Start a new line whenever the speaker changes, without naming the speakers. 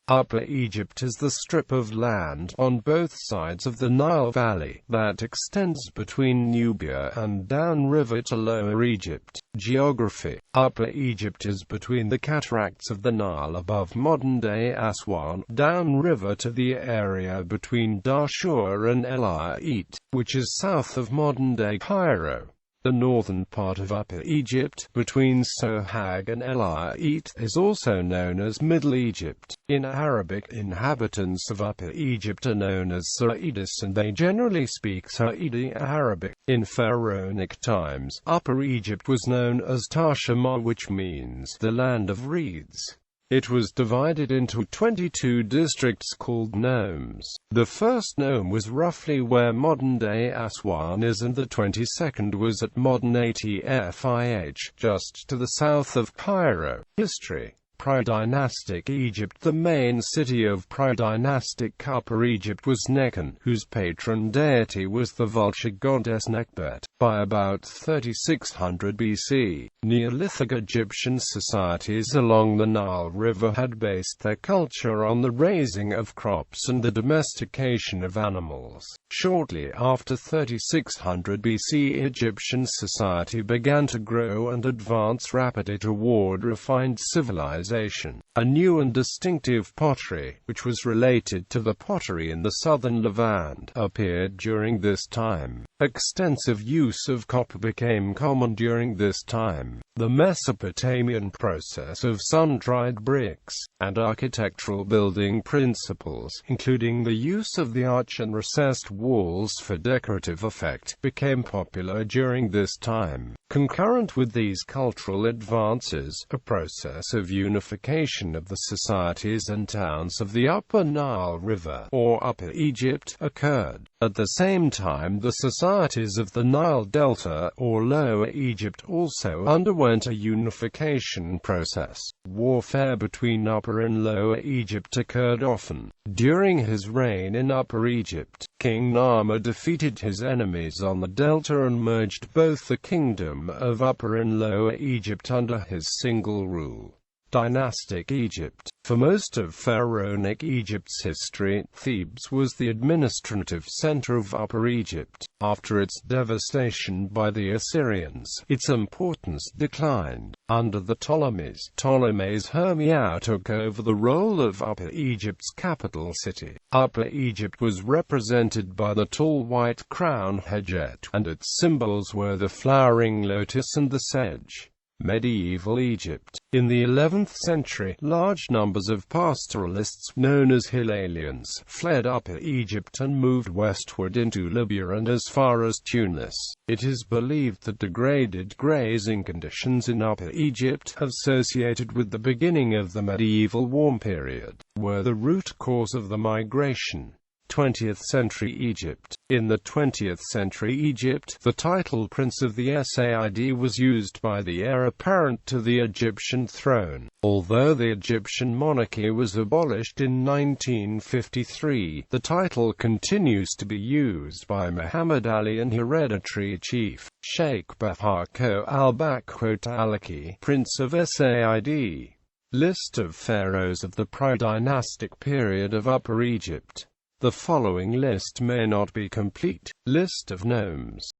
Upper Egypt is the strip of land on both sides of the Nile Valley that extends between Nubia and downriver to Lower Egypt. Geography. Upper Egypt is between the cataracts of the Nile above modern-day Aswan, downriver to the area between Dahshur and El Ayet, which is south of modern-day Cairo. The northern part of Upper Egypt, between Sohag and El Ayet, is also known as Middle Egypt. In Arabic, inhabitants of Upper Egypt are known as Sa'idis and they generally speak Sa'idi Arabic. In pharaonic times, Upper Egypt was known as Tashima, which means the land of reeds. It was divided into 22 districts called nomes. The first nome was roughly where modern-day Aswan is and the 22nd was at modern Atfih, just to the south of Cairo. History. Pre-dynastic Egypt. The main city of pre-dynastic Upper Egypt was Nekhen, whose patron deity was the vulture goddess Nekbet. By about 3600 BC, Neolithic Egyptian societies along the Nile River had based their culture on the raising of crops and the domestication of animals. Shortly after 3600 BC, Egyptian society began to grow and advance rapidly toward refined civilization. A new and distinctive pottery, which was related to the pottery in the southern Levant, appeared during this time. Extensive use of copper became common during this time. The Mesopotamian process of sun-dried bricks, and architectural building principles, including the use of the arch and recessed walls for decorative effect, became popular during this time. Concurrent with these cultural advances, a process of unification of the societies and towns of the Upper Nile River, or Upper Egypt, occurred. At the same time, the societies of the Nile Delta, or Lower Egypt, also underwent a unification process. Warfare between Upper and Lower Egypt occurred often. During his reign in Upper Egypt, King Narmer defeated his enemies on the Delta and merged both the kingdom of Upper and Lower Egypt under his single rule. Dynastic Egypt. For most of pharaonic Egypt's history, Thebes was the administrative center of Upper Egypt. After its devastation by the Assyrians, its importance declined. Under the Ptolemies, Hermiao took over the role of Upper Egypt's capital city. Upper Egypt was represented by the tall white crown Hedjet, and its symbols were the flowering lotus and the sedge. Medieval Egypt. In the 11th century, large numbers of pastoralists, known as Hilalians, fled Upper Egypt and moved westward into Libya and as far as Tunis. It is believed that degraded grazing conditions in Upper Egypt, associated with the beginning of the medieval warm period, were the root cause of the migration. 20th century Egypt. In the 20th century Egypt, the title Prince of the Said was used by the heir apparent to the Egyptian throne. Although the Egyptian monarchy was abolished in 1953, the title continues to be used by Muhammad Ali and hereditary chief, Sheikh Bahako al-Talaki, Prince of Said. List of pharaohs of the pre-dynastic period of Upper Egypt. The following list may not be complete. List of nomes.